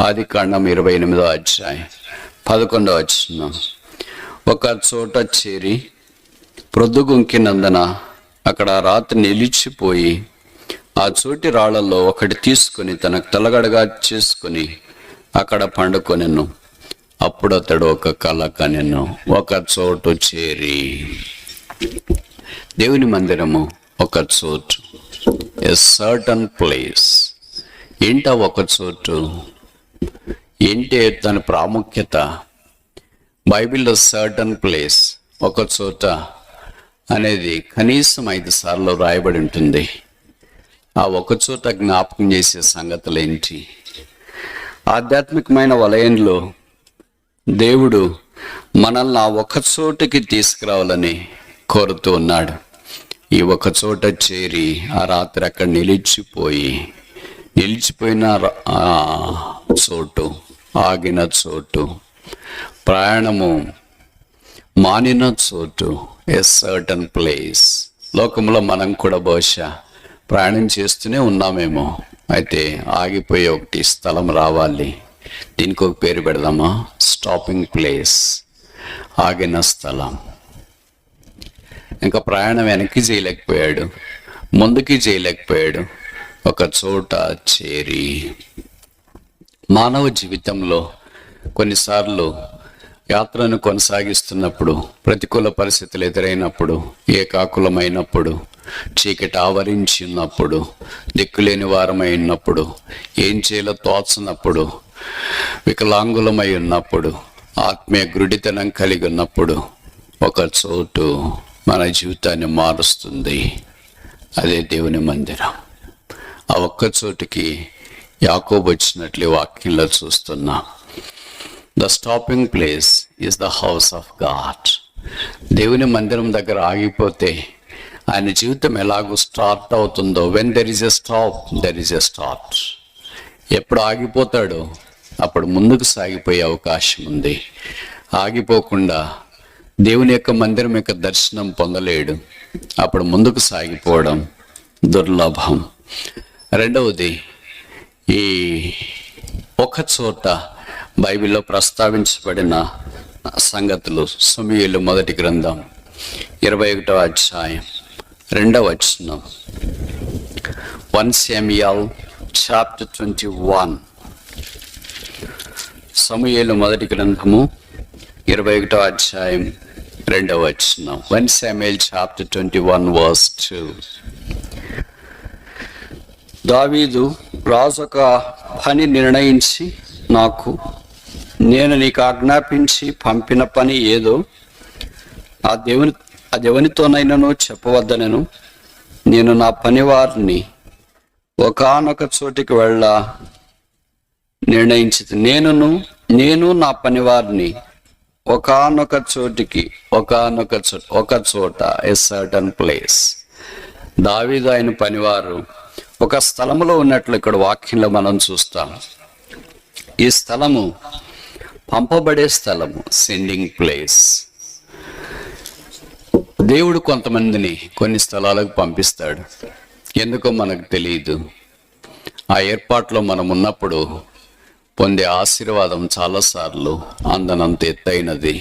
ఆదికాండం 28వ అధ్యాయం 11వ వచనం. ఒక చోట చేరి ప్రొద్దుగుంకినందున అక్కడ రాత్రి నిలిచిపోయి ఆ చోటి రాళ్లలో ఒకటి తీసుకుని తనకు తలగడగా చేసుకుని అక్కడ పండుకొనెను. అప్పుడు అతడు ఒక కల కనెను. ఒక చోటు చేరి, దేవుని మందిరము ఒక చోటు, ఎ సర్టన్ ప్లేస్. ఏంటా ఒక చోటు? ఏంటి దాని ప్రాముఖ్యత? బైబిల్లో సర్టన్ ప్లేస్, ఒక చోట అనేది కనీసం 5 సార్లు రాయబడి ఉంటుంది. ఆ ఒక చోట జ్ఞాపకం చేసే సంగతులు ఏంటి? ఆధ్యాత్మికమైన వలయంలో దేవుడు మనల్ని ఆ ఒక చోటుకి తీసుకురావాలని కోరుతూ ఉన్నాడు. ఈ ఒక చోట చేరి ఆ రాత్రి అక్కడ నిలిచిపోయిన చోటు, ఆగిన చోటు, ప్రయాణము మానిన చోటు, ఎ సర్టన్ ప్లేస్. లోకంలో మనం కూడా బహుశా ప్రయాణం చేస్తూనే ఉన్నామేమో, అయితే ఆగిపోయే ఒకటి స్థలం రావాలి. దీనికి ఒక పేరు పెడదామా? స్టాపింగ్ ప్లేస్, ఆగిన స్థలం. ఇంకా ప్రయాణం వెనక్కి చేయలేకపోయాడు, ముందుకి చేయలేకపోయాడు, ఒక చోట చేరి. మానవ జీవితంలో కొన్నిసార్లు యాత్రను కొనసాగిస్తున్నప్పుడు, ప్రతికూల పరిస్థితులు ఎదురైనప్పుడు, ఏకాకులమైనప్పుడు, చీకటి ఆవరించి ఉన్నప్పుడు, దిక్కులేని వారమై ఉన్నప్పుడు, ఏం చేయాలో తోచనప్పుడు, వికలాంగులమై ఉన్నప్పుడు, ఆత్మీయ గుడితనం కలిగి ఉన్నప్పుడు ఒక చోటు మన జీవితాన్ని మారుస్తుంది. అదే దేవుని మందిరం. ఆ ఒక్క చోటుకి యాకోబు వచ్చినట్లు వాక్యంలో చూస్తున్నాం. The stopping place is the house of God. దేవుని మందిరం దగ్గర ఆగిపోతే ఆయన జీవితం ఎలాగో స్టార్ట్ అవుతుందో, when there is a stop there is a start. ఎప్పుడు ఆగిపోతాడో అప్పుడు ముందుకు సాగిపోయే అవకాశం ఉంది. ఆగిపోకుండా దేవుని యొక్క మందిరం యొక్క దర్శనం పొందలేడు. అప్పుడు ముందుకు సాగిపోవడం దుర్లభం. రెండవది, ఈ ఒక చోట బైబిల్లో ప్రస్తావించబడిన సంగతులు. సమూయేలు మొదటి గ్రంథం 21వ అధ్యాయం 2వ వచనం. 1 Samuel chapter 21. సమూయేలు మొదటి గ్రంథము 21వ అధ్యాయం 2వ వచనం. 1 Samuel chapter 21 verse 2. దావీదు రాజు ఒక పని నిర్ణయించి, నేను నీకు ఆజ్ఞాపించి పంపిన పని ఏదో అది ఎవనితోనైనాను చెప్పవద్దనను. నేను నా పని వారిని ఒకానొక చోటికి వెళ్ళ నిర్ణయించి, నేను నా పని వారిని ఒకానొక చోటికి, ఒక చోట, ఎ సర్టన్ ప్లేస్. దావీదు ఆయన పనివారు ఒక స్థలములో ఉన్నట్లు ఇక్కడ వాక్యంలో మనం చూస్తాం. ఈ స్థలము పంపబడే స్థలము, సెండింగ్ ప్లేస్. దేవుడు కొంతమందిని కొన్ని స్థలాలకు పంపిస్తాడు. ఎందుకో మనకు తెలియదు. ఆ ఏర్పాట్లో మనం ఉన్నప్పుడు పొందే ఆశీర్వాదం చాలాసార్లు అందనంత ఎత్తైనది.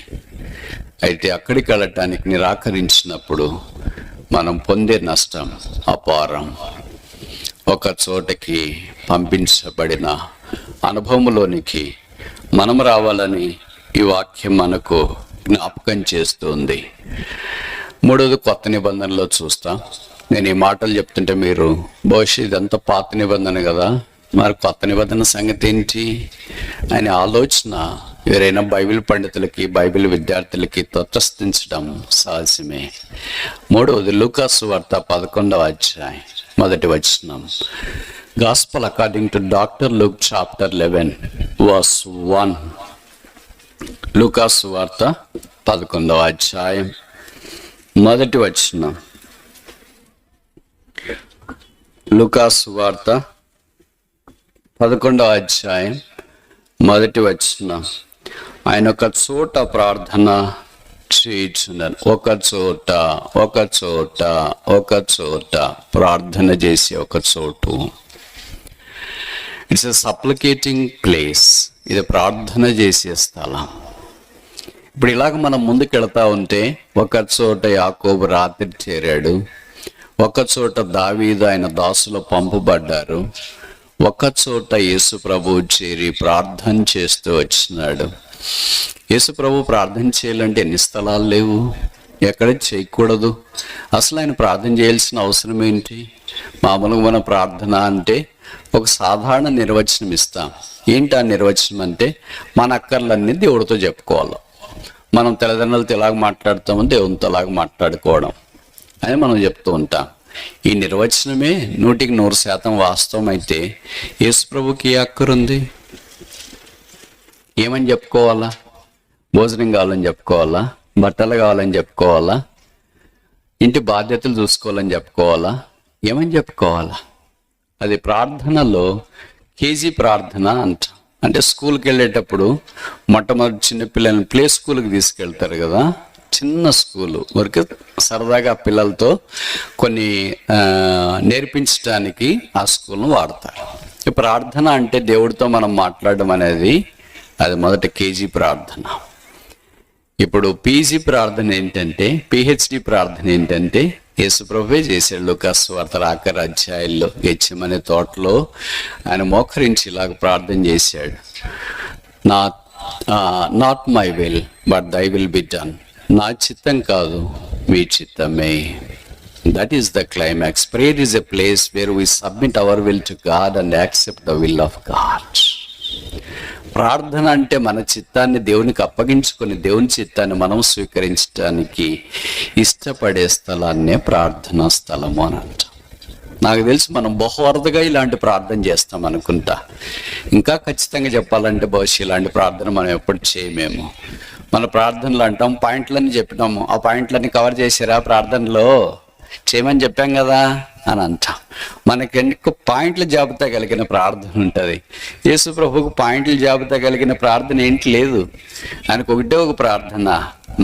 అయితే అక్కడికి వెళ్ళటానికి నిరాకరించినప్పుడు మనం పొందే నష్టం అపారం. ఒక చోటకి పంపించబడిన అనుభవంలోనికి మనం రావాలని ఈ వాక్యం మనకు జ్ఞాపకం చేస్తుంది. మూడవది, కొత్త నిబంధనలో చూస్తాం. నేను ఈ మాటలు చెప్తుంటే మీరు బహుశా ఇదంతా పాత నిబంధన కదా, మరి కొత్త నిబంధన సంగతి ఏంటి అనే ఆలోచన ఎవరైనా బైబిల్ పండితులకి, బైబిల్ విద్యార్థులకి తటస్థించడం సహజమే. మూడవది, లూకా సువార్త 11వ అధ్యాయం 1వ వచనం. Gospel according to doctor Luke chapter 11 verse 1. లూకా సువార్త 11వ అధ్యాయం 1వ వచనం. లూకా సువార్త 11వ అధ్యాయం 1వ వచనం. ఆయన ఒక చోట ప్రార్థన చేయుచున్నాను. ఒక చోట ప్రార్థన చేసే ఒక చోటు. It's a supplicating place. ఇది ప్రార్థన చేసే స్థలం. ఇప్పుడు ఇలాగ మనం ముందుకు వెళతా ఉంటే, ఒక చోట యాకోబు రాత్రి చేరాడు, ఒక చోట దావీదు ఆయన దాసులు పంపబడ్డారు, ఒక చోట యేసు ప్రభువు చేరి ప్రార్థన చేస్తూ వచ్చినాడు. యేసు ప్రభు ప్రార్థన చేయాలంటే ఎన్ని స్థలాలు లేవు, ఎక్కడ చేయకూడదు. అసలు ఆయన ప్రార్థన చేయాల్సిన అవసరం ఏంటి? మామూలుగా మన ప్రార్థన అంటే ఒక సాధారణ నిర్వచనం ఇస్తాం. ఏంటి ఆ నిర్వచనం అంటే, మన అక్కర్లన్నీ దేవుడితో చెప్పుకోవాలి. మనం తల్లిదండ్రులతో ఎలాగ మాట్లాడతామో దేవునితో అలాగ మాట్లాడుకోవడం అని మనం చెప్తూ ఉంటాం. ఈ నిర్వచనమే 100% వాస్తవం అయితే యేసు ప్రభుకి ఏ అక్కరుంది? ఏమని చెప్పుకోవాలా? భోజనం కావాలని చెప్పుకోవాలా? బట్టలు కావాలని చెప్పుకోవాలా? ఇంటి బాధ్యతలు చూసుకోవాలని చెప్పుకోవాలా? ఏమని చెప్పుకోవాలా? అది ప్రార్థనలో కేజీ ప్రార్థన అంట. అంటే స్కూల్కి వెళ్ళేటప్పుడు మొట్టమొదటి చిన్నపిల్లల్ని ప్లే స్కూల్కి తీసుకెళ్తారు కదా, చిన్న స్కూలు వరకు సరదాగా పిల్లలతో కొన్ని నేర్పించడానికి ఆ స్కూల్ను వాడతారు. ఈ ప్రార్థన అంటే దేవుడితో మనం మాట్లాడడం అనేది అది మొదటి కేజీ ప్రార్థన. ఇప్పుడు పీజీ ప్రార్థన ఏంటంటే, పిహెచ్డి ప్రార్థన ఏంటంటే, యేసుప్రభువే చేశాడు. లూకాసు సువార్త ఆఖరి అధ్యాయంలో గెత్సేమనే తోటలో ఆయన మోకరించి ఇలాగ ప్రార్థన చేశాడు. Not my will but thy will be done. నా చిత్తం కాదు, మీ చిత్తమే. That is the climax. Prayer is a place where we submit our will to God and accept the will of God. ప్రార్థన అంటే మన చిత్తాన్ని దేవునికి అప్పగించుకొని దేవుని చిత్తాన్ని మనం స్వీకరించడానికి ఇష్టపడే స్థలాన్నే ప్రార్థనా స్థలము అని అంటాం. నాకు తెలిసి మనం బహువరదగా ఇలాంటి ప్రార్థన చేస్తాం అనుకుంటా. ఇంకా ఖచ్చితంగా చెప్పాలంటే బహుశా ఇలాంటి ప్రార్థన మనం ఎప్పుడు చేయమేమో. మన ప్రార్థనలు అంటాం, పాయింట్లన్నీ చెప్పినాము, ఆ పాయింట్లన్నీ కవర్ చేసారా ప్రార్థనలో చేయమని చెప్పాం కదా అని అంటాం. మనకి ఎన్ని పాయింట్ల జాబితా కలిగిన ప్రార్థన ఉంటుంది. యేసు ప్రభువుకు పాయింట్ల జాబితా కలిగిన ప్రార్థన ఏంటి లేదు. ఆయనకు ఒకటే ఒక ప్రార్థన,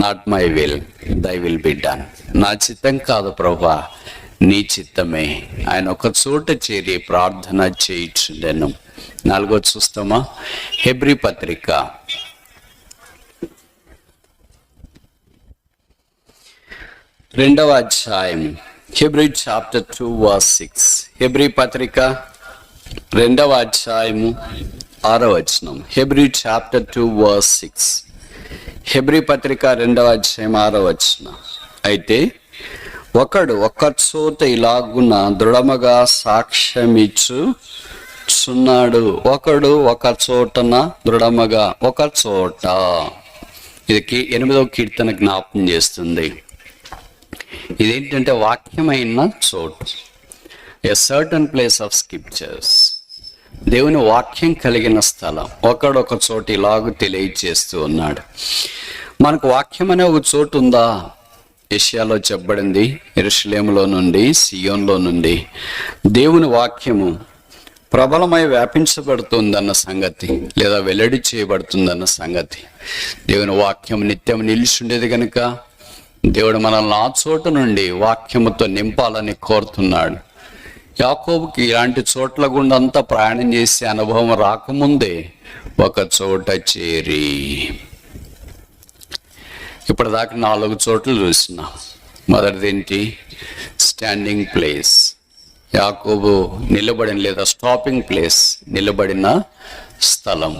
నాట్ మై విల్ దై విల్ బి డన్. నా చిత్తం కాదు ప్రభువా, నీ చిత్తమే. ఆయన ఒక చోట చేరి ప్రార్థన చేయించుండెను. 4 చూస్తామా? హెబ్రీ పత్రిక 2వ అధ్యాయం, హెబ్రీ చాప్టర్ 2 verse 6. హెబ్రీ పత్రిక 2వ అధ్యాయము 6వ వచనం. Hebrew chapter 2 verse 6. హెబ్రీ పత్రిక 2వ అధ్యాయం 6వ వచనం. అయితే ఒకడు ఒక్క చోట ఇలాగున దృఢముగా సాక్ష్యమిచ్చుచున్నాడు. ఒకడు ఒక చోటన దృఢముగా, ఒక చోట. ఇది 8వ కీర్తన జ్ఞాపకం చేస్తుంది. ఇదేంటంటే వాక్యమైన చోటు, a certain place of scriptures. దేవుని వాక్యం కలిగిన స్థలం. ఒకడొక చోటు ఇలాగ తెలియజేస్తూ ఉన్నాడు. మనకు వాక్యం అనే ఒక చోటు ఉందా? యెషయాలో చెప్పబడింది, యెరూషలేములో నుండి, సియోన్లో నుండి దేవుని వాక్యము ప్రబలమై వ్యాపించబడుతుందన్న సంగతి, లేదా వెల్లడి చేయబడుతుందన్న సంగతి. దేవుని వాక్యం నిత్యం నిలిచి ఉండేది కనుక దేవుడు మనల్ని ఆ చోటు నుండి వాక్యముతో నింపాలని కోరుతున్నాడు. యాకోబుకి ఇలాంటి చోట్ల గుండా అంతా ప్రయాణం చేసే అనుభవం రాకముందే ఒక చోట చేరి, ఇప్పటిదాకా 4 చోట్లు చూసినాం. మొదటిది ఏంటి? Standing place. యాకోబు నిలబడిన లేదా స్టాపింగ్ ప్లేస్, నిలబడిన స్థలం.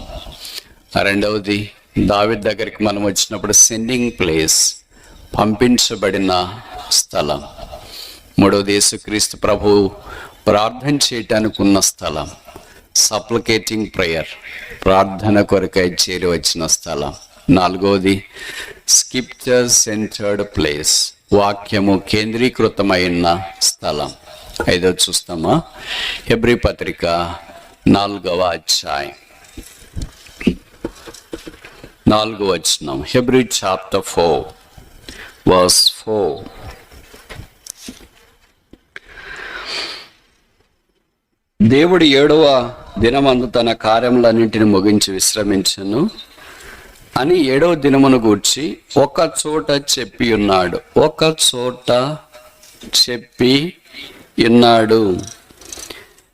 రెండవది దావీదు దగ్గరికి మనం వచ్చినప్పుడు సెండింగ్ ప్లేస్, పంపించబడిన స్థలం. మూడవది యేసుక్రీస్తు ప్రభు ప్రార్థన చేయటానికి ఉన్న స్థలం, సప్లికేటింగ్ ప్రేయర్, ప్రార్థన కొరకై చేరి వచ్చిన స్థలం. 4వది స్క్రిప్చర్ సెంటర్డ్ ప్లేస్, వాక్యము కేంద్రీకృతమైన స్థలం. 5వది చూస్తామా? హెబ్రీ పత్రిక 4వ అధ్యాయం 4వ వచనం. Hebrew chapter 4 verse 4. దేవుడు 7వ దినమందు తన కార్యములన్నింటిని ముగించి విశ్రమించను అని 7వ దినమును గూర్చి ఒక చోట చెప్పి ఉన్నాడు. ఒక చోట చెప్పి ఉన్నాడు.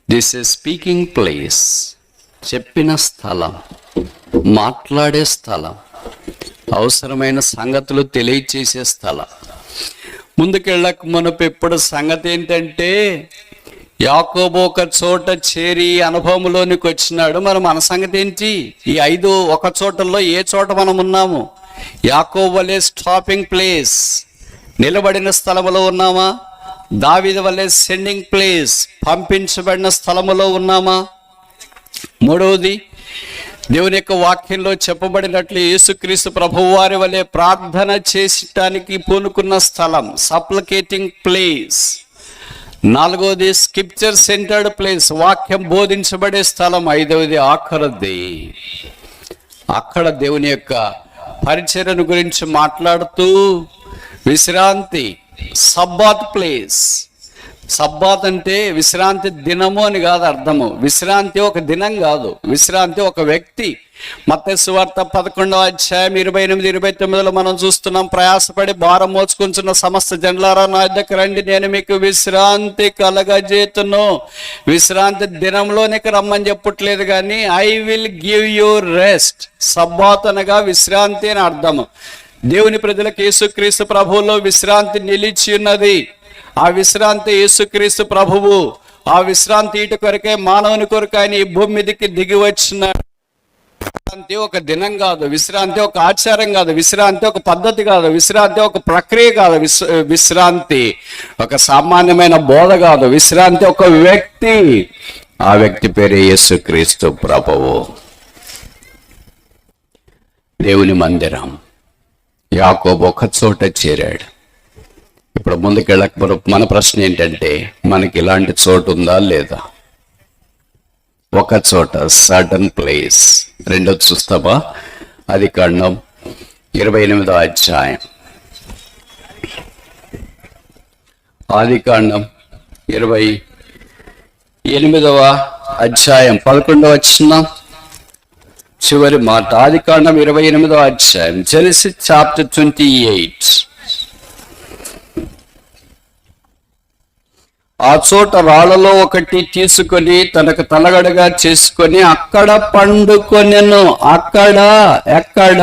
This is speaking place. చెప్పిన స్థలం, మాట్లాడే స్థలం, అవసరమైన సంగతులు తెలియచేసే స్థలం. ముందుకెళ్ళక మునుపు ఎప్పుడు సంగతి ఏంటంటే, యాకోబు ఒక చోట చేరి అనుభవంలోనికి వచ్చినాడు. మరి మన సంగతి ఏంటి? ఈ 5 ఒక చోటల్లో ఏ చోట మనం ఉన్నాము? యాకోబు వలె స్టాపింగ్ ప్లేస్, నిలబడిన స్థలములో ఉన్నామా? దావీదు వలె సెండింగ్ ప్లేస్, పంపించబడిన స్థలములో ఉన్నామా? మూడవది, దేవుని యొక్క వాక్యంలో చెప్పబడినట్లు యేసుక్రీస్తు ప్రభువారి వలె ప్రార్థన చేసటానికి పూనుకున్న స్థలం, సప్లికేటింగ్ ప్లేస్. నాలుగవది, స్క్రిప్చర్ సెంటర్డ్ ప్లేస్, వాక్యం బోధించబడే స్థలం. ఐదవది, ఆఖరిది, అక్కడ దేవుని యొక్క పరిచర్యను గురించి మాట్లాడుతూ విశ్రాంతి, సబ్బాత్ ప్లేస్. సబ్బాత్ అంటే విశ్రాంతి దినము అని కాదు అర్థము. విశ్రాంతి ఒక దినం కాదు, విశ్రాంతి ఒక వ్యక్తి. మత్తయి సువార్త 11వ అధ్యాయం 28-29 మనం చూస్తున్నాం. ప్రయాసపడి భారం మోసుకుంటున్న సమస్త జనులారా నా దగ్గర రండి, నేను మీకు విశ్రాంతి కలగజేతును. విశ్రాంతి దినంలోనికి రమ్మని చెప్పట్లేదు కానీ I will give you rest. Sabbath అనగా విశ్రాంతి అని అర్థము. దేవుని ప్రజలకు యేసుక్రీస్తు ప్రభువులో విశ్రాంతి నిలిచి ఉన్నది. ఆ విశ్రాంతి యేసుక్రీస్తు ప్రభువు. ఆ విశ్రాంతి ఇటు కొరకే, మానవుని కొరకు ఆయన ఈ భూమి మీదకి దిగి వచ్చిన. విశ్రాంతి ఒక దినం కాదు, విశ్రాంతి ఒక ఆచారం కాదు, విశ్రాంతి ఒక పద్ధతి కాదు, విశ్రాంతి ఒక ప్రక్రియ కాదు, విశ్రాంతి ఒక సామాన్యమైన బోధ కాదు, విశ్రాంతి ఒక వ్యక్తి. ఆ వ్యక్తి పేరే యేసుక్రీస్తు ప్రభువు. దేవుని మందిరం. యాకోబు ఒక చోట చేరాడు. ఇప్పుడు ముందుకెళ్ళక మన ప్రశ్న ఏంటంటే, మనకి ఇలాంటి చోటు ఉందా లేదా? ఒక చోట, సడన్ ప్లేస్. రెండోది చూస్తామా? ఆదికాండం 28వ అధ్యాయం. ఆదికాండం 28వ అధ్యాయం 11వ వచనం చివరి మాట. ఆదికాండం 28వ అధ్యాయం, జెనసిస్ చాప్టర్ 28. ఆ చోట రాళ్లలో ఒకటి తీసుకొని తనకు తలగడగా చేసుకొని అక్కడ పండుకొనెను. అక్కడ, ఎక్కడ?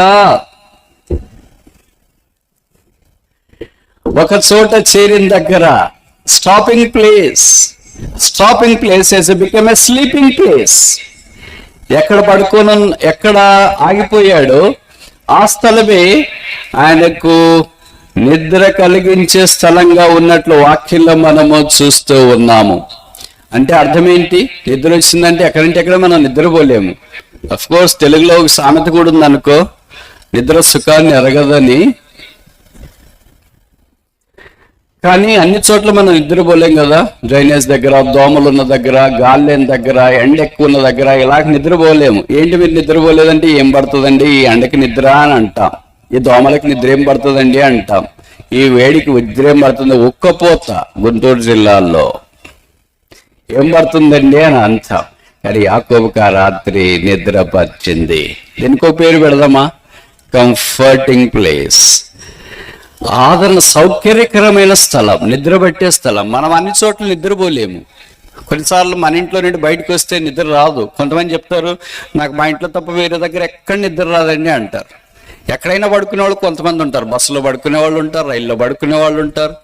ఒక చోట చేరిన దగ్గర. Stopping place. Stopping place has become a sleeping place. ఎక్కడ ఎక్కడ ఆగిపోయాడో ఆ స్థలమే ఆయనకు నిద్ర కలిగించే స్థలంగా ఉన్నట్లు వాక్యంలో మనము చూస్తూ ఉన్నాము. అంటే అర్థం ఏంటి? నిద్ర వచ్చిందంటే ఎక్కడంటే ఎక్కడ మనం నిద్రపోలేము. అఫ్ కోర్స్ తెలుగులో ఒక సామెత కూడా ఉంది అనుకో, నిద్ర సుఖాన్ని ఎరగదని. కానీ అన్ని చోట్ల మనం నిద్రపోలేం కదా. డ్రైనేజ్ దగ్గర, దోమలు ఉన్న దగ్గర, గాలి లేని దగ్గర, ఎండ ఎక్కువ ఉన్న దగ్గర ఇలాగ నిద్రపోలేము. ఏంటి మీరు నిద్రపోలేదంటే ఏం పడుతుందండి, ఈ ఎండకి నిద్ర అని అంటాం. ఈ దోమలకి నిద్ర ఏం పడుతుందండి అంటాం. ఈ వేడికి నిద్ర ఏం పడుతుంది, ఉక్కపోత గుంటూరు జిల్లాలో ఏం పడుతుందండి అని అంటాం. కానీ యాకోబుకు ఆ రాత్రి నిద్ర పచ్చింది. దీనికో పేరు పెడదామా? Comforting place. ఆదరణ, సౌకర్యకరమైన స్థలం, నిద్ర పట్టే స్థలం. మనం అన్ని చోట్ల నిద్రపోలేము. కొన్నిసార్లు మన ఇంట్లో నుండి బయటకు వస్తే నిద్ర రాదు. కొంతమంది చెప్తారు, నాకు మా ఇంట్లో తప్ప వేరే దగ్గర ఎక్కడ నిద్ర రాదండి అంటారు. ఎక్కడైనా పడుకునే వాళ్ళు కొంతమంది ఉంటారు. బస్సులో పడుకునే వాళ్ళు ఉంటారు, రైల్లో పడుకునే వాళ్ళు ఉంటారు,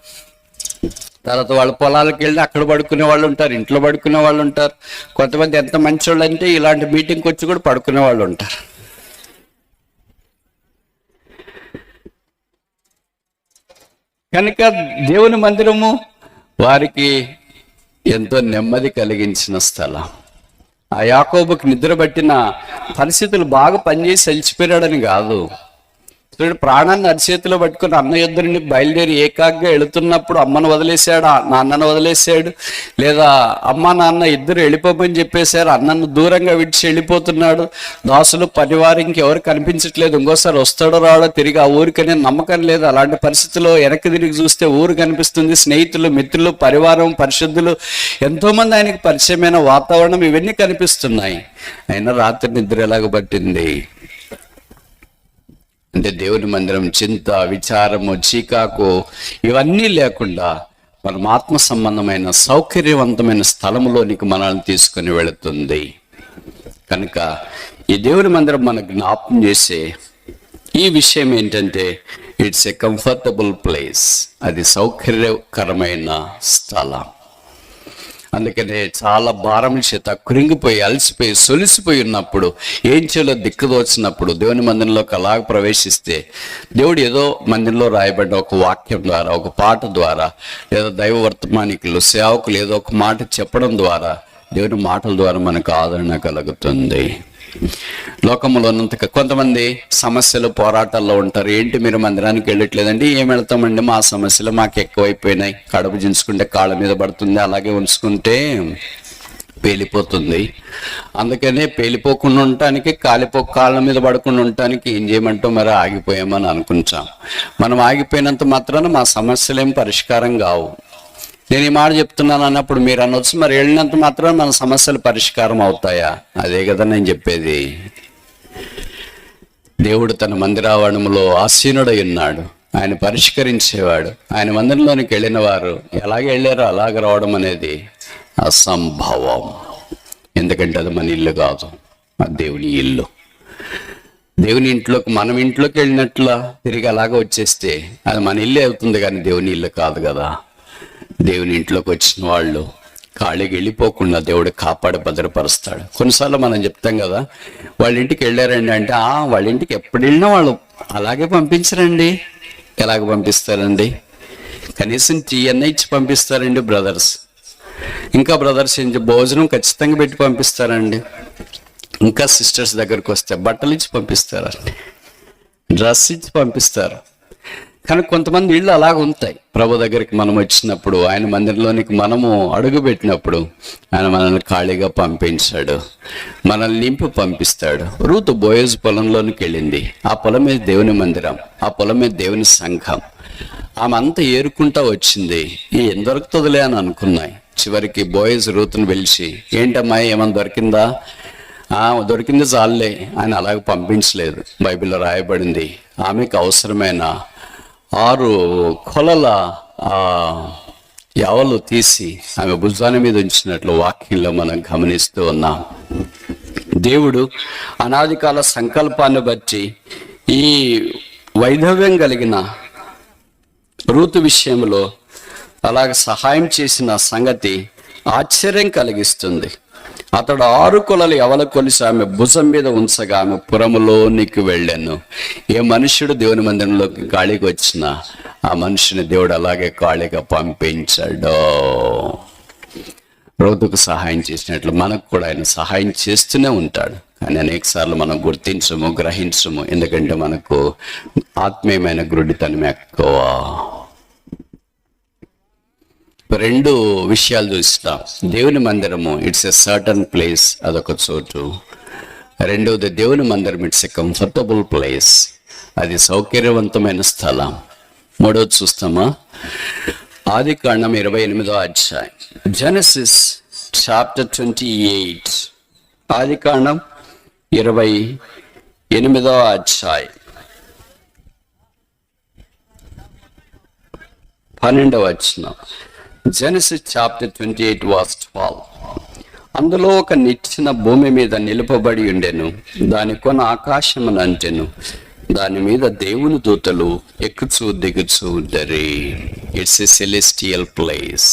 తర్వాత వాళ్ళ పొలాలకు వెళ్ళి అక్కడ పడుకునే వాళ్ళు ఉంటారు, ఇంట్లో పడుకునే వాళ్ళు ఉంటారు. కొంతమంది ఎంత మంచి వాళ్ళు అంటే ఇలాంటి మీటింగ్కి వచ్చి కూడా పడుకునే వాళ్ళు ఉంటారు. కనుక దేవుని మందిరము వారికి ఎంతో నెమ్మది కలిగించిన స్థలం. ఆ యాకోబుకి నిద్ర పట్టిన పరిస్థితులు బాగా పనిచేసి అలిచిపోయాడని కాదు. ప్రాణాన్ని అరిచేతిలో పట్టుకుని అన్న యుద్ధ నుండి బయలుదేరి ఏకాగ్గా వెళుతున్నప్పుడు అమ్మను వదిలేశాడు, నాన్నను వదిలేశాడు. లేదా అమ్మ నాన్న ఇద్దరు వెళ్ళిపోమని చెప్పేశారు, అన్నను దూరంగా విడిచి వెళ్ళిపోతున్నాడు. దాసులు పనివారు ఇంకెవరు కనిపించట్లేదు, ఇంకోసారి వస్తాడో రాడో తిరిగి ఆ ఊరికనే నమ్మకం లేదు. అలాంటి పరిస్థితిలో వెనక్కి తిరిగి చూస్తే ఊరు కనిపిస్తుంది, స్నేహితులు, మిత్రులు, పరివారం, పరిశుద్ధులు, ఎంతోమంది ఆయనకి పరిచయమైన వాతావరణం, ఇవన్నీ కనిపిస్తున్నాయి. అయినా రాత్రి నిద్ర ఎలాగ పట్టింది అంటే దేవుని మందిరం చింత, విచారము, చీకాకు ఇవన్నీ లేకుండా మనం ఆత్మ సంబంధమైన సౌకర్యవంతమైన స్థలంలోనికి మనల్ని తీసుకుని వెళుతుంది. కనుక ఈ దేవుని మందిరం మనకు జ్ఞాపకం చేసే ఈ విషయం ఏంటంటే ఇట్స్ ఎ కంఫర్టబుల్ ప్లేస్, అది సౌకర్యకరమైన స్థలం. అందుకనే చాలా భారం చేత కృంగిపోయి అలసిపోయి సొలిసిపోయి ఉన్నప్పుడు, ఏం చేయాలో దిక్కుదోచినప్పుడు దేవుని మందిరంలోకి అలాగ ప్రవేశిస్తే దేవుడు ఏదో మందిరంలో రాయబడ్డ ఒక వాక్యం ద్వారా, ఒక పాట ద్వారా, లేదా దైవ వర్తమానికులు సేవకులు ఏదో ఒక మాట చెప్పడం ద్వారా, దేవుని మాటల ద్వారా మనకు ఆదరణ కలుగుతుంది. లోకంలో ఉన్నంతగా కొంతమంది సమస్యలు పోరాటాల్లో ఉంటారు. ఏంటి మీరు మందిరానికి వెళ్ళట్లేదండి? ఏం వెళ్తామండి, మా సమస్యలు మాకు ఎక్కువైపోయినాయి, కడుపు చించుకుంటే కాళ్ళ మీద పడుతుంది, అలాగే ఉంచుకుంటే పేలిపోతుంది. అందుకనే పేలిపోకుండా ఉండటానికి, కాళ్ళ మీద పడకుండా ఉండటానికి ఏం చేయమంటూ మరి ఆగిపోయామని అనుకుంటాం. మనం ఆగిపోయినంత మాత్రాన మా సమస్యలేం పరిష్కారం కావు. నేను ఈ మాట చెప్తున్నాను అన్నప్పుడు మీరు అనొచ్చు, మరి వెళ్ళినంత మాత్రం మన సమస్యలు పరిష్కారం అవుతాయా? అదే కదా నేను చెప్పేది. దేవుడు తన మందిరావరణంలో ఆసీనుడై ఉన్నాడు, ఆయన పరిష్కరించేవాడు. ఆయన మందిరంలోనికి వెళ్ళిన వారు ఎలాగ వెళ్ళారో అలాగ రావడం అనేది అసంభవం. ఎందుకంటే అది మన ఇల్లు కాదు, అది దేవుని ఇల్లు. దేవుని ఇంట్లోకి, మనం ఇంట్లోకి వెళ్ళినట్లా తిరిగి అలాగ వచ్చేస్తే అది మన ఇల్లే అవుతుంది, కానీ దేవుని ఇల్లు కాదు కదా. దేవుని ఇంట్లోకి వచ్చిన వాళ్ళు ఖాళీకి వెళ్ళిపోకుండా దేవుడు కాపాడి భద్రపరుస్తాడు. కొన్నిసార్లు మనం చెప్తాం కదా, వాళ్ళ ఇంటికి వెళ్ళారండి అంటే, వాళ్ళ ఇంటికి ఎప్పుడు వెళ్ళినా వాళ్ళు అలాగే పంపించరండి. ఎలాగ పంపిస్తారండి? కనీసం టీ అన్న ఇచ్చి పంపిస్తారండి బ్రదర్స్. ఇంకా బ్రదర్స్ ఏంటి, భోజనం ఖచ్చితంగా పెట్టి పంపిస్తారండి. ఇంకా సిస్టర్స్ దగ్గరికి వస్తే బట్టలు ఇచ్చి పంపిస్తారండి, డ్రెస్ ఇచ్చి పంపిస్తారు. కానీ కొంతమంది ఇళ్ళు అలాగ ఉంటాయి. ప్రభు దగ్గరికి మనం వచ్చినప్పుడు, ఆయన మందిరంలోనికి మనము అడుగు పెట్టినప్పుడు ఆయన మనల్ని ఖాళీగా పంపించాడు, మనల్ని నింపి పంపిస్తాడు. రూతు బోయజ్ పొలంలోనికి వెళ్ళింది. ఆ పొలమే దేవుని మందిరం, ఆ పొలమే దేవుని సంఘం. ఆమె అంతా ఏరుకుంటా వచ్చింది. ఏం దొరుకుతుందిలే అని అనుకున్నాయి. చివరికి బోయజ్ రూతుని పిలిచి, ఏంటమ్మా ఏమన్నా దొరికిందా? దొరికింది చాలులే. ఆయన అలాగ పంపించలేదు. బైబిల్లో రాయబడింది, ఆమెకు అవసరమైన 6 కొలల యవలు తీసి ఆమె భుజాన మీద ఉంచినట్లు వాక్యంలో మనం గమనిస్తూ ఉన్నాం. దేవుడు అనాది కాల సంకల్పాన్ని బట్టి ఈ వైధవ్యం కలిగిన రూతు విషయంలో అలాగ సహాయం చేసిన సంగతి ఆశ్చర్యం కలిగిస్తుంది. అతడు 6 కొలలు యవల కొలిసి ఆమె భుజం మీద ఉంచగా ఆమె పురములోనికి వెళ్ళాను. ఏ మనుష్యుడు దేవుని మందిరంలోకి ఖాళీకి వచ్చినా ఆ మనుషుని దేవుడు అలాగే ఖాళీగా పంపించాడు. రూతుకు సహాయం చేసినట్లు మనకు కూడా ఆయన సహాయం చేస్తూనే ఉంటాడు. కానీ అనేక సార్లు మనం గుర్తించము, గ్రహించము. ఎందుకంటే మనకు ఆత్మీయమైన గురుడితనం ఎక్కువ. 2 విషయాలు చూస్తాం. దేవుని మందిరము ఇట్స్ ఎ సర్టన్ ప్లేస్, అదొక చోటు. రెండవది, దేవుని మందిరం ఇట్స్ ఎ కంఫర్టబుల్ ప్లేస్, అది సౌకర్యవంతమైన స్థలం. మూడవది చూస్తామా, ఆదికాండం 28వ అధ్యాయం, జెనసిస్ చాప్టర్ 28. ఆదికాండం 28వ అధ్యాయం 12వ వచనం. Genesis chapter 28 verse 12. అందులో ఒక నిచ్చెన భూమి మీద నిలుపబడి ఉండెను, దాని కొన ఆకాశమున అంటెను, దాని మీద దేవుని దూతలు ఎక్కుచూ దిగుచూ ఉండరి. ఇట్స్ ఎ సెలెస్టియల్ ప్లేస్,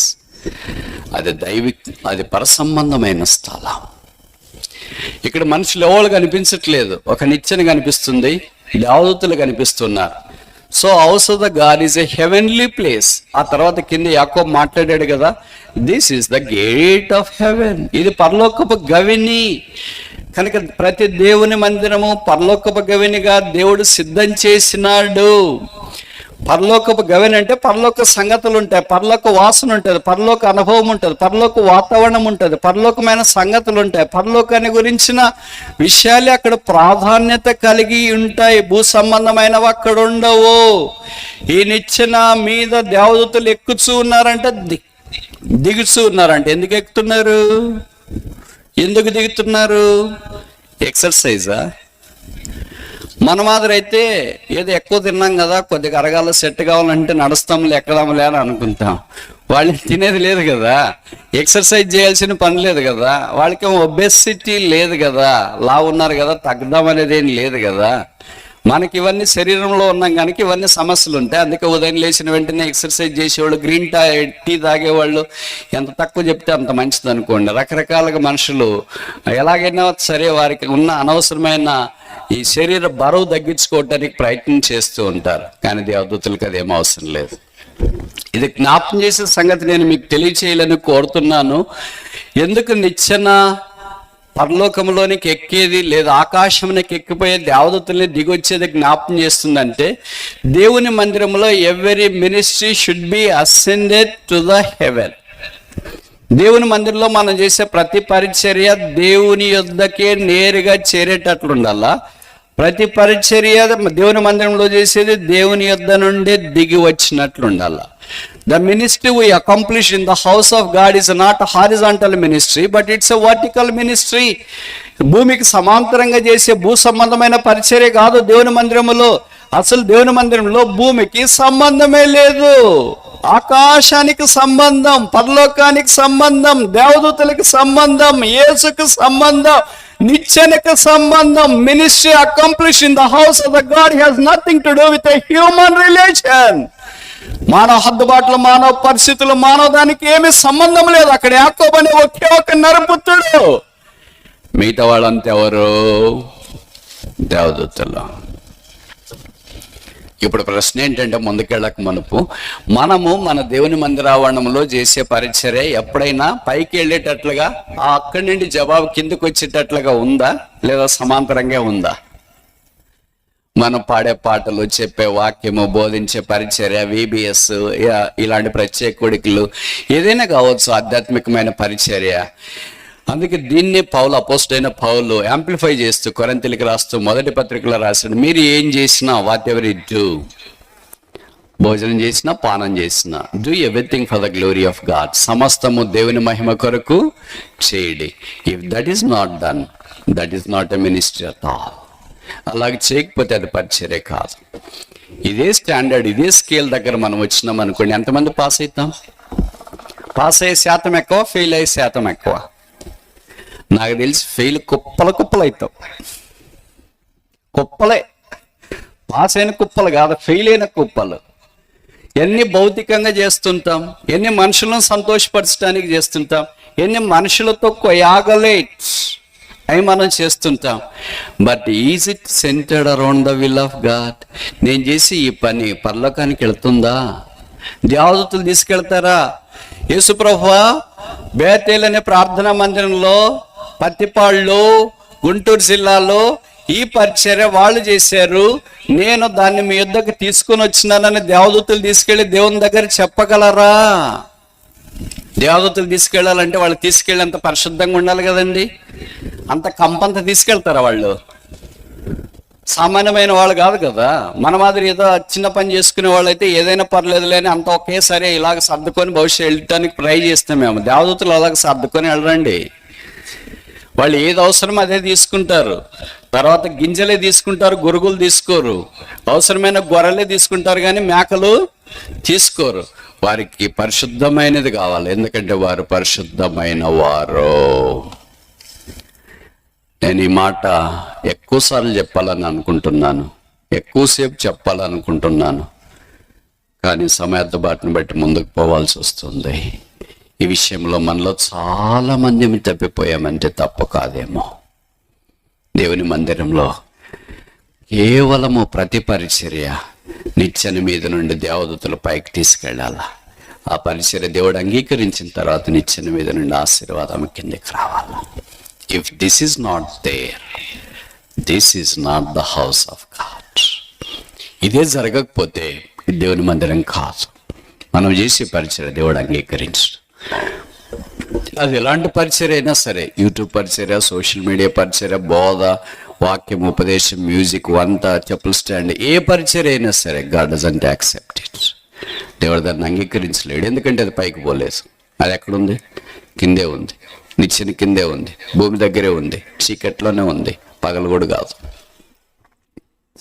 అది పరసంబంధమైన స్థలం. ఇక్కడ మనుషులు ఎవరు కనిపించట్లేదు, ఒక నిచ్చెన కనిపిస్తుంది, దేవదూతలు కనిపిస్తున్నారు. So house of the God is a heavenly place. ఆ తర్వాత కింద యాకోబు మాట్లాడాడు కదా, this is the gate of haven, ఇది పరలోకపు గవిని. కనుక ప్రతి దేవుని మందిరము పరలోకపు గవినిగా దేవుడు సిద్ధం చేసినాడు. పరలోకపు గవిని అంటే పరలోక సంగతులు ఉంటాయి, పరలోక వాసన ఉంటుంది, పరలోక అనుభవం ఉంటుంది, పరలోక వాతావరణం ఉంటుంది, పరలోకమైన సంగతులు ఉంటాయి, పరలోకాన్ని గురించిన విషయాలు అక్కడ ప్రాధాన్యత కలిగి ఉంటాయి. భూ సంబంధమైనవి అక్కడ ఉండవు. ఈ నిచ్చెన మీద దేవదూతలు ఎక్కుచూ ఉన్నారంటే దిగుచూ ఉన్నారంటే ఎందుకు ఎక్కుతున్నారు, ఎందుకు దిగుతున్నారు? ఎక్సర్సైజా? మన మాదిరి అయితే ఏదో ఎక్కువ తిన్నాం కదా, కొద్దిగా అరగాల సెట్ కావాలంటే నడుస్తాంలే ఎక్కదాంలే అని అనుకుంటాం. వాళ్ళు తినేది లేదు కదా, ఎక్సర్సైజ్ చేయాల్సిన పని లేదు కదా, వాళ్ళకి ఒబెసిటీ లేదు కదా, లావు ఉన్నారు కదా తగ్గుదాం అనేది ఏం లేదు కదా. మనకి ఇవన్నీ శరీరంలో ఉన్నాం కనుక ఇవన్నీ సమస్యలు ఉంటాయి. అందుకే ఉదయం లేచిన వెంటనే ఎక్సర్సైజ్ చేసేవాళ్ళు, గ్రీన్ టీ తాగేవాళ్ళు, ఎంత తక్కువ చెప్తే అంత మంచిది అనుకోండి. రకరకాలుగా మనుషులు ఎలాగైనా సరే వారికి ఉన్న అనవసరమైన ఈ శరీర బరువు తగ్గించుకోవటానికి ప్రయత్నం చేస్తూ ఉంటారు. కానీ దేవదూతలకు అదేం అవసరం లేదు. ఇది జ్ఞాపకం చేసే సంగతి నేను మీకు తెలియచేయాలని కోరుతున్నాను. ఎందుకు నిచ్చెన పరలోకంలోనికి ఎక్కేది లేదా ఆకాశంలోకి ఎక్కిపోయే దేవదూతల్ని దిగొచ్చేది జ్ఞాపకం చేస్తుందంటే, దేవుని మందిరంలో every ministry should be ascended to the haven. దేవుని మందిరంలో మనం చేసే ప్రతి పరిచర్య దేవుని యొద్దకే నేరుగా చేరేటట్లు ఉండాలా. ప్రతి పరిచర్య దేవుని మందిరంలో చేసేది దేవుని యొద్ద నుండి దిగి వచ్చినట్లు ఉండాలా. The ministry we accomplish in the house of God is not a horizontal ministry, but it's a vertical ministry. భూమికి సమాంతరంగా చేసే భూ సంబంధమైన పరిచర్య కాదు దేవుని మందిరములో. అసలు దేవుని మందిరంలో భూమికి సంబంధమే లేదు. ఆకాశానికి సంబంధం, పరలోకానికి సంబంధం, దేవదూతలకు సంబంధం, యేసుకు సంబంధం, నిచ్చెనకు సంబంధం. Ministry accomplish in the house of the God has nothing to do with a human relation. మానవ హద్దుబాట్లు, మానవ పరిస్థితులు, మానవ దానికి ఏమీ సంబంధం లేదు. అక్కడ యాకోబు అనే ఒకే ఒక నరపుత్రుడు, మిగతా వాళ్ళంతా ఎవరు? దేవదూతలు. ఇప్పుడు ప్రశ్న ఏంటంటే, ముందుకెళ్ళక మునుపు మనము మన దేవుని మందిరావరణంలో చేసే పరిచర్య ఎప్పుడైనా పైకి వెళ్ళేటట్లుగా అక్కడి నుండి జవాబు కిందకు వచ్చేటట్లుగా ఉందా, లేదా సమాంతరంగా ఉందా? మనం పాడే పాటలు, చెప్పే వాక్యము, బోధించే పరిచర్య, VBS ఇలాంటి ప్రత్యేక కోడికలు ఏదైనా కావచ్చు, ఆధ్యాత్మికమైన పరిచర్య. అందుకే దీన్ని అపోస్టలైన పౌలు యాంప్లిఫై చేస్తూ కొరింథీయులకు రాస్తూ మొదటి పత్రికలో రాశాడు, మీరు ఏం చేసినా, వాట్ ఎవర్ యు డూ, భోజనం చేసినా పానం చేసినా, do everything for the glory of God, సమస్తము దేవుని మహిమ కొరకు చేయండి. If that is not done, that is not a ministry at all. అలాగే చేయకపోతే అది పరిచర్య కాదు. ఇదే స్టాండర్డ్, ఇదే స్కేల్ దగ్గర మనం వచ్చినాం అనుకోండి, ఎంతమంది పాస్ అవుతాం? పాస్ అయ్యే శాతం ఎక్కువ, ఫెయిల్ అయ్యే శాతం ఎక్కువ. నాకు తెలిసి ఫెయిల్ కుప్పలు అవుతాం, కుప్పలే. పాస్ అయిన కుప్పలు కాదు, ఫెయిల్ అయిన కుప్పలు. ఎన్ని భౌతికంగా చేస్తుంటాం, ఎన్ని మనుషులను సంతోషపరచడానికి చేస్తుంటాం, ఎన్ని మనుషులతో కొయాగలేట్ అవి మనం చేస్తుంటాం. But is it centred around the will of God? నేను చేసి ఈ పని పరలోకానికి వెళ్తుందా? దేవదూతలు తీసుకెళ్తారా? యేసుప్రభువా బేతేల్ అనే ప్రార్థనా మందిరంలో, పత్తిపాళ్ళు, గుంటూరు జిల్లాలో ఈ పరిచర్య వాళ్ళు చేశారు, నేను దాన్ని మీ యొద్దకు తీసుకుని వచ్చినానని దేవదూతలు తీసుకెళ్లి దేవుని దగ్గర చెప్పగలరా? దేవదూతలు తీసుకెళ్ళాలంటే వాళ్ళు తీసుకెళ్ళేంత పరిశుద్ధంగా ఉండాలి కదండి. అంత కంపంత తీసుకెళ్తారా వాళ్ళు? సామాన్యమైన వాళ్ళు కాదు కదా. మన మాదిరి ఏదో చిన్న పని చేసుకునే వాళ్ళు అయితే ఏదైనా పర్లేదులే అని అంత ఒకేసారి ఇలాగ సర్దుకొని భవిష్యత్తు వెళ్ళటానికి ట్రై చేస్తాం మేము. దేవదూతలు అలాగ సర్దుకొని వెళ్ళరండి. వాళ్ళు ఏది అవసరమో అదే తీసుకుంటారు. తర్వాత గింజలే తీసుకుంటారు, గురుగులు తీసుకోరు. అవసరమైన గొర్రెలే తీసుకుంటారు కానీ మేకలు తీసుకోరు. వారికి పరిశుద్ధమైనది కావాలి, ఎందుకంటే వారు పరిశుద్ధమైన వారు. నేను ఈ మాట ఎక్కువసార్లు చెప్పాలని అనుకుంటున్నాను, ఎక్కువసేపు చెప్పాలనుకుంటున్నాను, కానీ సమయార్థబాటును బట్టి ముందుకు పోవాల్సి వస్తుంది. ఈ విషయంలో మనలో చాలా మంది తప్పిపోయామంటే తప్పు కాదేమో. దేవుని మందిరంలో కేవలము ప్రతి పరిచర్య నిచ్చెన మీద నుండి దేవదూతల పైకి తీసుకెళ్ళాలా. ఆ పరిచర్య దేవుడు అంగీకరించిన తర్వాత నిచ్చెన మీద నుండి ఆశీర్వాదం కిందకి రావాలా. If this is not there, this is not the house of God. ఇదే జరగకపోతే దేవుని మందిరం కాదు. మనం చేసే పరిచర్య దేవుడు అంగీకరించడు. అది ఎలాంటి పరిచర్య అయినా సరే, యూట్యూబ్ పరిచర్య, సోషల్ మీడియా పరిచర్య, బోధ, వాక్యం, ఉపదేశం, మ్యూజిక్, వంట, చెప్పుల స్టాండ్, ఏ పరిచర్య అయినా సరే, గాడ్ డజంట్ యాక్సెప్ట్ ఇట్. దేవుడు దాన్ని అంగీకరించలేడు. ఎందుకంటే అది పైకి పోలేదు. అది ఎక్కడుంది? కిందే ఉంది. నిచ్చెన కిందే ఉంది, భూమి దగ్గరే ఉంది, చీకట్లోనే ఉంది, పగలు కూడా కాదు.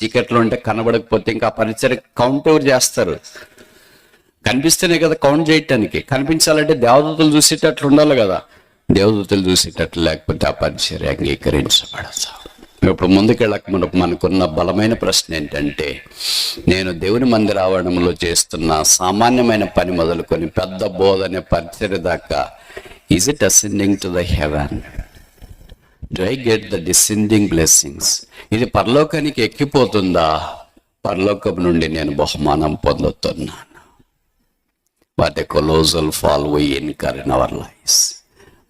చీకట్లో ఉంటే కనబడకపోతే ఇంకా ఆ పరిచయం కౌంట్ ఎవరు చేస్తారు? కనిపిస్తేనే కదా కౌంట్ చేయటానికి. కనిపించాలంటే దేవదూతలు చూసేటట్లు ఉండాలి కదా. దేవదూతలు చూసేటట్లు లేకపోతే ఆ పరిచర్య అంగీకరించబడదు. ఇప్పుడు ముందుకెళ్ళక మనకున్న బలమైన ప్రశ్న ఏంటంటే, నేను దేవుని మందిర ఆవరణంలో చేస్తున్న సామాన్యమైన పని మొదలుకొని పెద్ద బోధనే పరిచర్య దాకా, is it ascending to the heaven? Do I get the descending blessings? ఇది పరలోకానికి ఎక్కిపోతుందా? పరలోకం నుండి నేను బహుమానం పొందుతున్నాను. What a colossal fall we incur in our lives.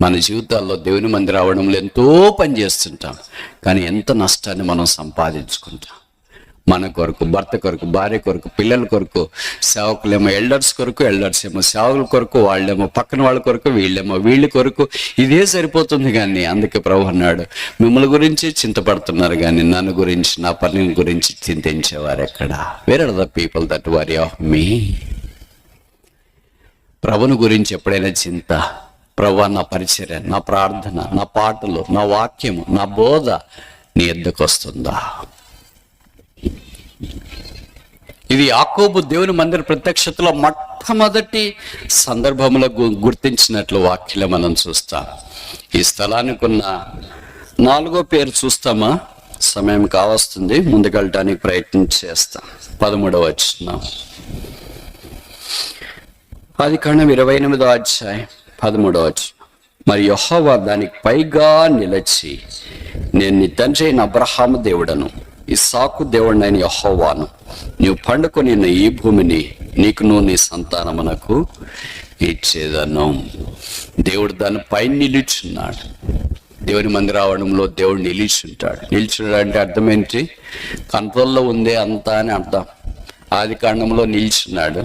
మన జీవితాల్లో దేవుని మందిరం రావడంలో ఎంతో పని చేస్తుంటాం, కానీ ఎంత నష్టాన్ని మనం సంపాదించుకుంటాం. మన కొరకు, భర్త కొరకు, భార్య కొరకు, పిల్లల కొరకు, సేవకులేమో ఎల్డర్స్ కొరకు, ఎల్డర్స్ ఏమో సేవకుల కొరకు, వాళ్ళేమో పక్కన వాళ్ళ కొరకు, వీళ్ళేమో వీళ్ళ కొరకు. ఇదే సరిపోతుంది. కానీ అందుకే ప్రభు అన్నాడు, మిమ్మల్ని గురించి చింతపడుతున్నారు కానీ నన్ను గురించి, నా పని గురించి చింతించేవారు ఎక్కడ? Where are the people that worry of me? ప్రభుని గురించి ఎప్పుడైనా చింత, ప్రభు నా పరిచర్య, నా ప్రార్థన, నా పాటలు, నా వాక్యము, నా బోధ నీ ఎద్దకు వస్తుందా? ఇది యాకోబు దేవుని మందిర ప్రత్యక్షతలో మొట్టమొదటి సందర్భంలో గుర్తించినట్లు వాక్యలో మనం చూస్తాం. ఈ స్థలానికి ఉన్న 4వ పేరు చూస్తామా? సమయం కావస్తుంది, ముందుకెళ్ళటానికి ప్రయత్నం చేస్తాం. 13వ వచనం, ఆదికాండం 28వ అధ్యాయం 13వ వచనం. మరి యెహోవా దానికి పైగా నిలిచి, నేను నీ తండ్రి అయిన అబ్రహాము దేవుడను, ఇస్సాకు దేవుడినైన యెహోవాను, నీవు పండుకొని ఈ భూమిని నీకును నీ సంతానమునకు ఇచ్చేదను. దేవుడు దాని పైన నిలుచున్నాడు. దేవుని మందిర ఆవరణంలో దేవుడు నిలిచుంటాడు. నిలిచున్నాడు అంటే అర్థం ఏంటి? కంట్రోల్లో ఉందే అంతా అని అర్థం. ఆది కాండంలో నిల్చున్నాడు.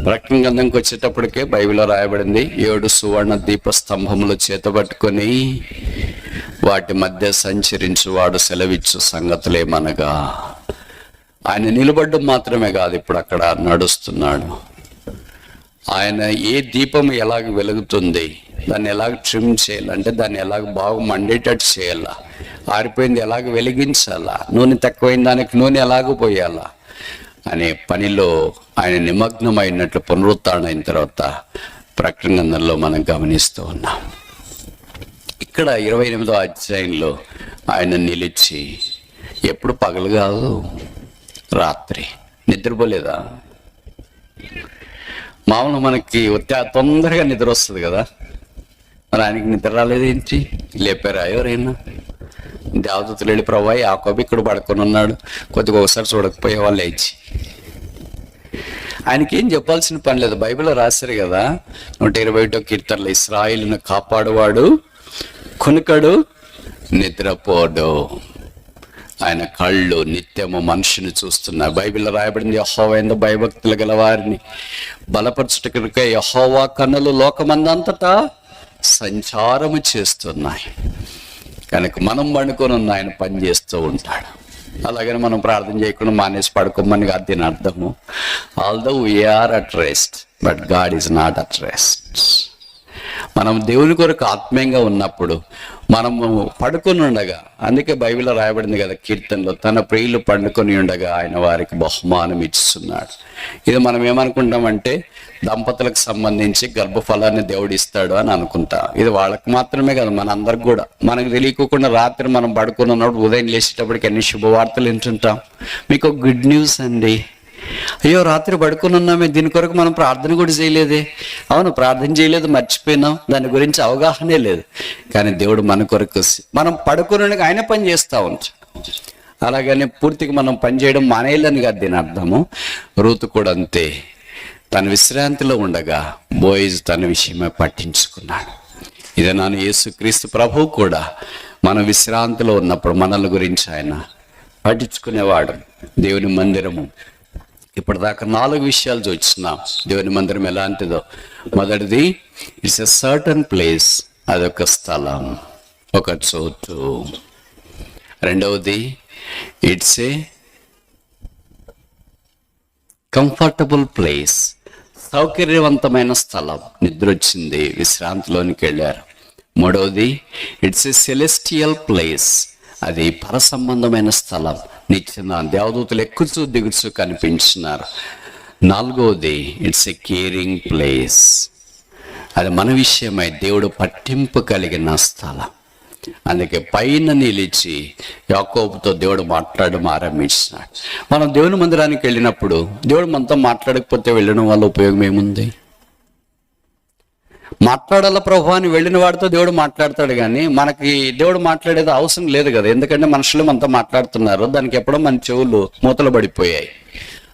ప్రకటన గ్రంథంకి వచ్చేటప్పటికే బైబిల్లో రాయబడింది, 7 సువర్ణ దీప స్తంభములు చేతబట్టుకొని వాటి మధ్య సంచరించువాడు సెలవిచ్చు సంగతులేమనగా. ఆయన నిలబడ్డం మాత్రమే కాదు, ఇప్పుడు అక్కడ నడుస్తున్నాడు. ఆయన ఏ దీపం ఎలాగ వెలుగుతుంది, దాన్ని ఎలాగ ట్రిమ్ చేయాలంటే దాన్ని ఎలాగ బాగా మండేటట్టు చేయాలా, ఆరిపోయింది ఎలాగ వెలిగించాలా, నూనె తక్కువైన దానికి నూనె ఎలాగ పోయాలా అనే పనిలో ఆయన నిమగ్నమైనట్లు పునరుత్థానం అయిన తర్వాత ప్రకటన గ్రంథంలో మనం గమనిస్తూ ఉన్నాం. ఇక్కడ 28వ అధ్యాయంలో ఆయన నిలిచి, ఎప్పుడు పగలు కాదు, రాత్రి నిద్రపోలేదా? మామూలు మనకి తొందరగా నిద్ర వస్తుంది కదా, మరి ఆయనకి నిద్ర రాలేదేంటి? లేపారా ఎవరైనా? దేవదూతలు వెళ్ళి, ప్రభు యాకోబు ఇక్కడ పడుకొని ఉన్నాడు, కొద్దిగా ఒకసారి చూడకపోయే వాళ్ళు లేచి. ఆయనకి ఏం చెప్పాల్సిన పని లేదు. బైబిల్లో రాశారు కదా, 121వ కీర్తనలో, ఇశ్రాయేలును కాపాడువాడు కునుకడు నిద్రపోడు, ఆయన కళ్ళు నిత్యము మనుషుని చూస్తున్నారు. బైబిల్లో రాయబడింది, యెహోవా యందు భయభక్తులు గల వారిని బలపరచుటకే యెహోవా కన్నులు లోకమందంతటా సంచారము చేస్తున్నాయి. కనుక మనం పండుకొని ఉన్న ఆయన పని చేస్తూ ఉంటాడు. అలాగని మనం ప్రార్థన చేయకుండా మానేసి పడుకోమని కాదు దీని అర్థము. Although we're at rest, but God is not at rest. మనం దేవుని కొరకు ఆత్మీయంగా ఉన్నప్పుడు మనము పడుకొని ఉండగా, అందుకే బైబిల్లో రాయబడింది కదా కీర్తనలో, తన ప్రియులు పండుకొని ఉండగా ఆయన వారికి బహుమానం ఇస్తున్నాడు. ఇది మనం ఏమనుకుంటామంటే దంపతులకు సంబంధించి గర్భఫలాన్ని దేవుడు ఇస్తాడు అని అనుకుంటాం. ఇది వాళ్ళకి మాత్రమే కదా, మన అందరికి కూడా. మనకు తెలియకుండా రాత్రి మనం పడుకుని ఉన్నప్పుడు ఉదయం లేచేటప్పటికి అన్ని శుభవార్తలు వింటుంటాం. మీకు గుడ్ న్యూస్ అండి, అయ్యో రాత్రి పడుకుని ఉన్నామే, దీని కొరకు మనం ప్రార్థన కూడా చేయలేదే. అవును, ప్రార్థన చేయలేదు, మర్చిపోయినాం, దాని గురించి అవగాహనే లేదు. కానీ దేవుడు మన కొరకు మనం పడుకుని ఆయన పని చేస్తూ ఉంటాం. అలాగని పూర్తిగా మనం పని చేయడం మానేయాలని కాదు దీని అర్థము. రూతు కూడా అంతే, తన విశ్రాంతిలో ఉండగా బోయజ్ తన విషయమే పట్టించుకున్నాడు. ఇదే నాను యేసుక్రీస్తు ప్రభువు కూడా మన విశ్రాంతిలో ఉన్నప్పుడు మనల గురించి ఆయన పట్టించుకునేవాడు. దేవుని మందిరము, ఇప్పటిదాకా 4 విషయాలు చూస్తున్నాం దేవుని మందిరం ఎలాంటిదో. మొదటిది, ఇట్స్ ఎ సర్టన్ ప్లేస్, అదొక స్థలం, ఒక చోటు. రెండవది, ఇట్స్ ఏ కంఫర్టబుల్ ప్లేస్, సౌకర్యవంతమైన స్థలం, నిద్ర వచ్చింది, విశ్రాంతిలోనికి వెళ్ళారు. మూడవది, ఇట్స్ ఏ సెలెస్టియల్ ప్లేస్, అది పర సంబంధమైన స్థలం. నిత్యం దేవదూతలు ఎక్కుచూ దిగుచూ కనిపించినారు. 4వది, ఇట్స్ ఎ కేరింగ్ ప్లేస్. అది మన విషయమై దేవుడు పట్టింపు కలిగిన స్థలం. అందుకే పైన నిలిచి యాకోబుతో దేవుడు మాట్లాడడం ఆరంభించినాడు. మనం దేవుని మందిరానికి వెళ్ళినప్పుడు దేవుడు మనతో మాట్లాడకపోతే వెళ్ళడం వల్ల ఉపయోగం ఏముంది? మాట్లాడాల ప్రభు అని వెళ్ళిన వాడితో దేవుడు మాట్లాడతాడు, కానీ మనకి దేవుడు మాట్లాడేది అవసరం లేదు కదా. ఎందుకంటే మనుషులు మనతో మాట్లాడుతున్నారు, దానికి ఎప్పుడో మన చెవులు మూతలు పడిపోయాయి.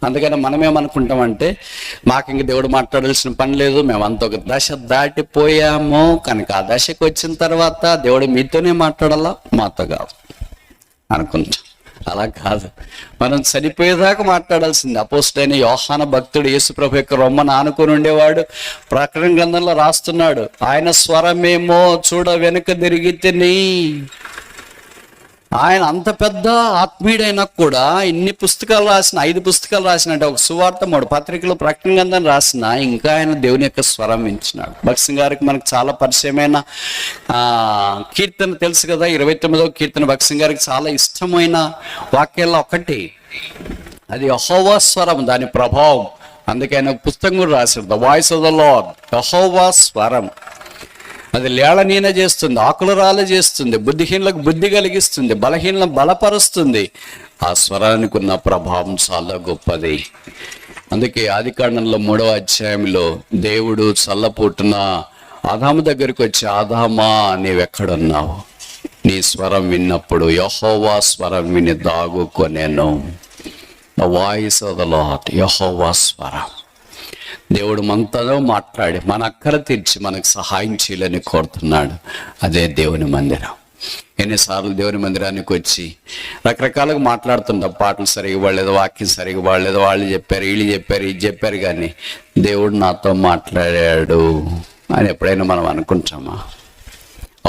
అందుకని మనమేమనుకుంటామంటే మాకు ఇంక దేవుడు మాట్లాడాల్సిన పని లేదు, మేము అంత ఒక దశ దాటిపోయాము కనుక ఆ దశకు వచ్చిన తర్వాత దేవుడు మీతోనే మాట్లాడాలా, మాతో కాదు అనుకుంటాం. అలా కాదు, మనం చనిపోయేదాకా మాట్లాడాల్సింది. అపోస్తలుడైన యోహాను భక్తుడు యేసుప్రభు యొక్క రొమ్మను ఆనుకొని ఉండేవాడు. ప్రకటన గ్రంథంలో రాస్తున్నాడు, ఆయన స్వరమేమో చూడ వెనుక తిరిగితేని. ఆయన అంత పెద్ద ఆత్మీయుడైనా కూడా ఇన్ని పుస్తకాలు రాసిన, 5 పుస్తకాలు రాసినట్టు, ఒక సువార్త, 3 పత్రికలు, ప్రకటన గ్రంథం రాసిన, ఇంకా ఆయన దేవుని యొక్క స్వరం వింటున్నాడు. భక్త్ సింగ్ గారికి మనకు చాలా పరిచయమైన కీర్తన తెలుసు కదా, 29వ కీర్తన. భక్త్ సింగ్ గారికి చాలా ఇష్టమైన వాక్యాల్లో ఒకటి అది యెహోవా స్వరం, దాని ప్రభావం. అందుకే ఆయన పుస్తకం కూడా రాశాడు, the voice of the Lord, యెహోవా స్వరం. అది లేళనీన చేస్తుంది, ఆకులు రాల చేస్తుంది, బుద్ధిహీనులకు బుద్ధి కలిగిస్తుంది, బలహీనలను బలపరుస్తుంది. ఆ స్వరానికి ఉన్న ప్రభావం చాలా గొప్పది. అందుకే ఆదికాండంలో 3వ అధ్యాయంలో దేవుడు చల్లపూటున ఆదాము దగ్గరికి వచ్చి, ఆదామా నీవెక్కడున్నావు? నీ స్వరం విన్నప్పుడు యెహోవా స్వరం విని దాగుకొనెను. The voice of the Lord, యెహోవా స్వరం. దేవుడు మనతో మాట్లాడి మన అక్కర తీర్చి మనకు సహాయం చేయాలని కోరుతున్నాడు. అదే దేవుని మందిరం. ఎన్నిసార్లు దేవుని మందిరానికి వచ్చి రకరకాలుగా మాట్లాడుతుంటాం, పాటలు సరిగా వాడలేదు, వాక్యం సరిగా వాడలేదు, వాళ్ళు చెప్పారు, వీళ్ళు చెప్పారు, ఇది చెప్పారు, కానీ దేవుడు నాతో మాట్లాడాడు అని ఎప్పుడైనా మనం అనుకుంటామా?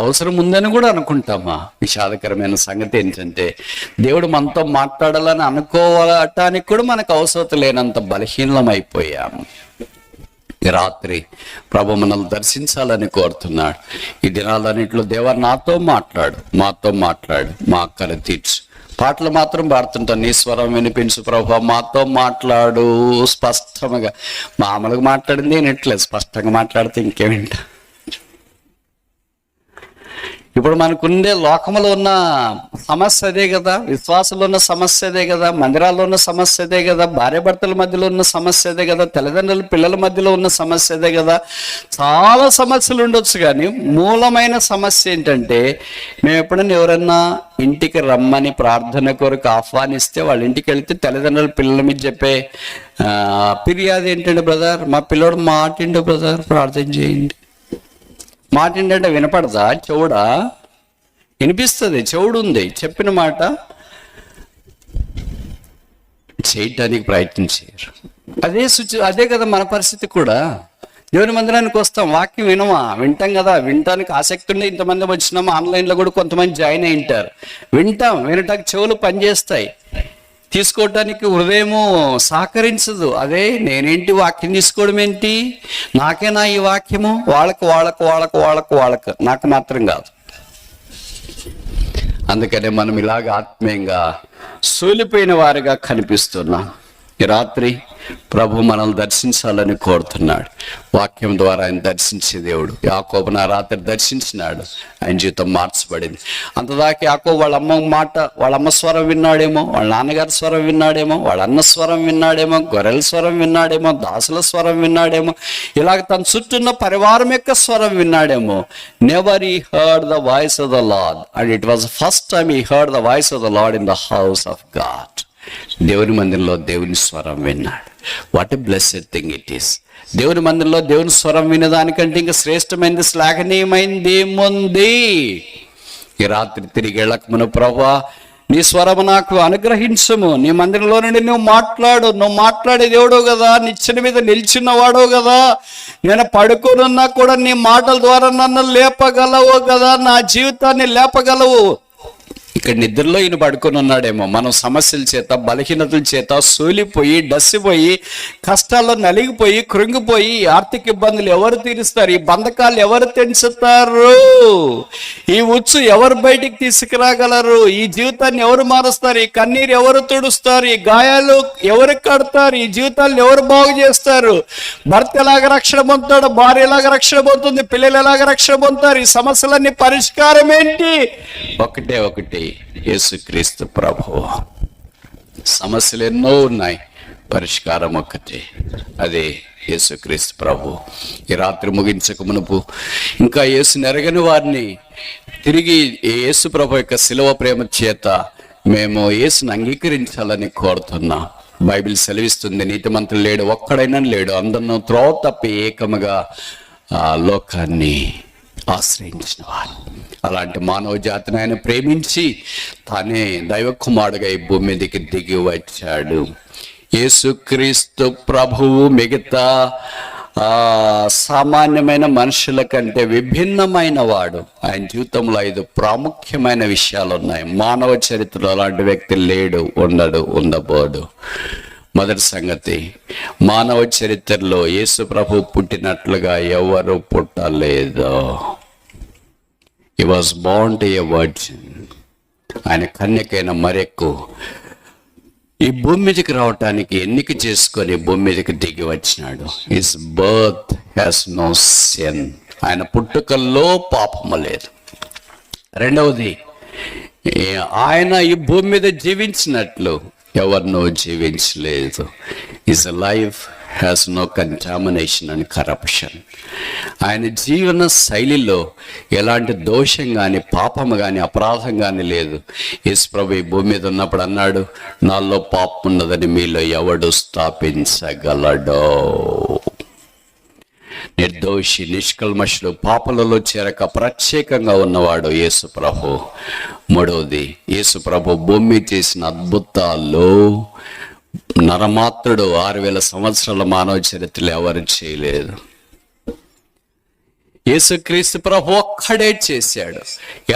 అవసరం ఉందని కూడా అనుకుంటామా? విషాదకరమైన సంగతి ఏంటంటే దేవుడు మనతో మాట్లాడాలని అనుకోవటానికి కూడా మనకు అవసరం లేనంత బలహీనం అయిపోయాము. ఈ రాత్రి ప్రభు మనల్ని దర్శించాలని కోరుతున్నాడు. ఈ దినాలన్నింటిలో దేవా మాతో మాట్లాడు, మా అక్కర తీర్చు. పాటలు మాత్రం పాడుతుంటాం, నీ స్వరం వినిపించు ప్రభు, మాతో మాట్లాడు స్పష్టంగా. మామూలుగా మాట్లాడింది వినట్లేదు, స్పష్టంగా మాట్లాడితే ఇంకేమింట. ఇప్పుడు మనకుండే లోకంలో ఉన్న సమస్య అదే కదా, విశ్వాసంలో ఉన్న సమస్య అదే కదా, మందిరాల్లో ఉన్న సమస్య అదే కదా, భార్యాభర్తల మధ్యలో ఉన్న సమస్య అదే కదా, తల్లిదండ్రుల పిల్లల మధ్యలో ఉన్న సమస్య అదే కదా. చాలా సమస్యలు ఉండొచ్చు, కానీ మూలమైన సమస్య ఏంటంటే, మేము ఎప్పుడైనా ఎవరన్నా ఇంటికి రమ్మని ప్రార్థన కొరకు ఆహ్వానిస్తే వాళ్ళ ఇంటికి వెళ్తే తల్లిదండ్రుల పిల్లల మీద చెప్పే ఫిర్యాదు ఏంటంటే, బ్రదర్ మా పిల్లోడు మాటిండు బ్రదర్, ప్రార్థన చేయండి. మాట ఏంటంటే వినపడదా? చెవుడా? వినిపిస్తుంది, చెవుడు ఉంది, చెప్పిన మాట చేయటానికి ప్రయత్నించారు. అదే కదా మన పరిస్థితి కూడా. దేవుని మందిరానికి వస్తాం, వాక్యం వింటాం కదా, వినటానికి ఆసక్తి ఉండే ఇంతమంది వచ్చినాం. ఆన్లైన్లో కూడా కొంతమంది జాయిన్ అయి ఉంటారు. వినటానికి చెవులు పనిచేస్తాయి, తీసుకోవటానికి హృదయము సహకరించదు. అదే నేనేంటి వాక్యం తీసుకోవడం ఏంటి, నాకేనా ఈ వాక్యము, వాళ్ళకు నాకు మాత్రం కాదు. అందుకనే మనం ఇలాగ ఆత్మీయంగా సూలిపోయిన వారిగా కనిపిస్తున్నాం. ఈ రాత్రి ప్రభు మనల్ని దర్శించాలని కోరుతున్నాడు. వాక్యం ద్వారా ఆయన దర్శించే దేవుడు. యాకోబును ఆ రాత్రి దర్శించినాడు, ఆయన జీవితం మార్చబడింది. అంతదాకా యాకోబు వాళ్ళ అమ్మ మాట, వాళ్ళ అమ్మ స్వరం విన్నాడేమో, వాళ్ళ నాన్నగారి స్వరం విన్నాడేమో, వాళ్ళ అన్న స్వరం విన్నాడేమో, గొర్రెల స్వరం విన్నాడేమో, దాసుల స్వరం విన్నాడేమో, ఇలాగ తన చుట్టూన్న పరివారం యొక్క స్వరం విన్నాడేమో. Never he heard the voice of the Lord, and it was first time he heard the voice of the Lord in the house of God. దేవుని మందిరంలో దేవుని స్వరం విన్నాడు. What a blessed thing it is. దేవుని మందిరంలో దేవుని స్వరం వినదానికంటే ఇంకా శ్రేష్టమైనది, శ్లాఘనీయమైనది ఏముంది? ఈ రాత్రి తిరిగి వెళ్ళకమును ప్రభువా నీ స్వరము నాకు అనుగ్రహించము, నీ మందిరంలో నుండి నువ్వు మాట్లాడే దేవుడో కదా, నిచ్చెన మీద నిల్చున్నవాడో కదా, నేను పడుకోనున్నా కూడా నీ మాటల ద్వారా నన్ను లేపగలవు కదా, నా జీవితాన్ని లేపగలవు. ఇక్కడ నిద్రలో ఈయన పడుకొని ఉన్నాడేమో. మనం సమస్యల చేత, బలహీనతల చేత సూలిపోయి, డస్సిపోయి, కష్టాల్లో నలిగిపోయి, కృంగిపోయి, ఆర్థిక ఇబ్బందులు ఎవరు తీరుస్తారు? ఈ బంధకాలు ఎవరు తెంచుతారు? ఈ ఉచ్చు ఎవరు బయటికి తీసుకురాగలరు? ఈ జీవితాన్ని ఎవరు మారుస్తారు? ఈ కన్నీరు ఎవరు తుడుస్తారు? ఈ గాయాలు ఎవరు కడతారు? ఈ జీవితాలను ఎవరు బాగు చేస్తారు? భర్త ఎలాగ రక్షణ పొందుతాడు, భార్య ఎలాగ రక్షణ పొందుతుంది, పిల్లలు ఎలాగ రక్షణ పొందుతారు? ఈ సమస్యలన్నీ పరిష్కారం ఏంటి? ఒకటే ఒకటి, యేసుక్రీస్తు ప్రభువు. సమస్యలు ఎన్నో ఉన్నాయి, పరిష్కారం ఒక్కటే, అదే యేసుక్రీస్తు ప్రభు. ఈ రాత్రి ముగించక మునుపు ఇంకా యేసుని ఎరగని వారిని తిరిగి యేసు ప్రభు యొక్క శిలువ ప్రేమ చేత మేము యేసుని అంగీకరించాలని కోరుతున్నాం. బైబిల్ సెలవిస్తుంది, నీతిమంతులు లేడు, ఒక్కడైనా లేడు, అందరినూ త్రోవ తప్పి ఏకముగా లోకాన్ని ఆశ్రయించిన వారు. అలాంటి మానవ జాతిని ఆయన ప్రేమించి తానే దైవ కుమారుడుగా ఈ భూమి మీదకి దిగి వచ్చాడు. యేసుక్రీస్తు ప్రభువు మిగతా సామాన్యమైన మనుషుల కంటే విభిన్నమైన వాడు. ఆయన జీవితంలో 5 ప్రాముఖ్యమైన విషయాలు ఉన్నాయి. మానవ చరిత్రలో అలాంటి వ్యక్తి లేడు, ఉండడు, ఉండబోడు. మొదటి సంగతి, మానవ చరిత్రలో యేసు ప్రభు పుట్టినట్లుగా ఎవరు పుట్టలేదు. He was born to a virgin. ఆయన కన్యకైన మరెక్కు ఈ భూమి మీదకి రావటానికి ఎన్నిక చేసుకొని భూమి మీదకి దిగి వచ్చినాడు. His birth has no sin. ఆయన పుట్టుకల్లో పాపము లేదు. రెండవది, ఆయన ఈ భూమి మీద జీవించినట్లు ఎవరినో జీవించలేదు. His life has no contamination and corruption. ఆయన జీవన శైలిలో ఎలాంటి దోషం కానీ, పాపము కానీ, అపరాధం కానీ లేదు. యేసు ప్రభు ఈ భూమి మీద ఉన్నప్పుడు అన్నాడు, నాలో పాపం ఉన్నదని మీలో ఎవడు స్థాపించగలడో. నిర్దోషి, నిష్కల్మషుడు, పాపలలో చేరక ప్రత్యేకంగా ఉన్నవాడు యేసు ప్రభు. మూడవది, యేసు ప్రభు భూమి చేసిన అద్భుతాల్లో నరమాత్రుడు 6000 సంవత్సరాల మానవ చరిత్రలో ఎవరు చేయలేదు. యేసుక్రీస్తు ప్రభు ఒక్కడే చేశాడు.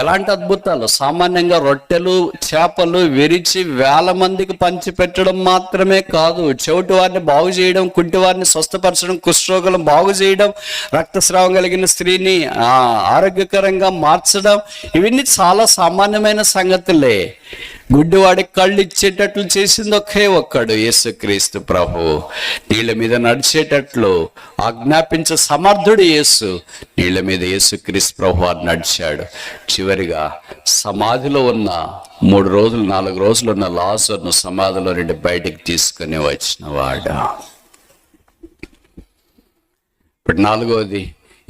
ఎలాంటి అద్భుతాలు! సామాన్యంగా రొట్టెలు, చేపలు విరిచి 1000 మందికి పంచిపెట్టడం మాత్రమే కాదు, చెవిటి వారిని బాగు చేయడం, కుంటి వారిని స్వస్థపరచడం, కుష్ఠరోగులను బాగు చేయడం, రక్తస్రావం కలిగిన స్త్రీని ఆరోగ్యకరంగా మార్చడం, ఇవన్నీ చాలా సామాన్యమైన సంగతులే. గుడ్డివాడికి కళ్ళు ఇచ్చేటట్లు చేసింది ఒకే ఒక్కడు, యేసుక్రీస్తు ప్రభు. నీళ్ళ మీద నడిచేటట్లు ఆజ్ఞాపించ సమర్థుడు యేసు. నీళ్ళ మీద యేసుక్రీస్తు ప్రభు నడిచాడు. చివరిగా సమాధిలో ఉన్న 3 రోజులు 4 రోజులు ఉన్న లాజరును సమాధిలో నుండి బయటికి తీసుకుని వచ్చిన వాడు. ఇప్పుడు 4వది,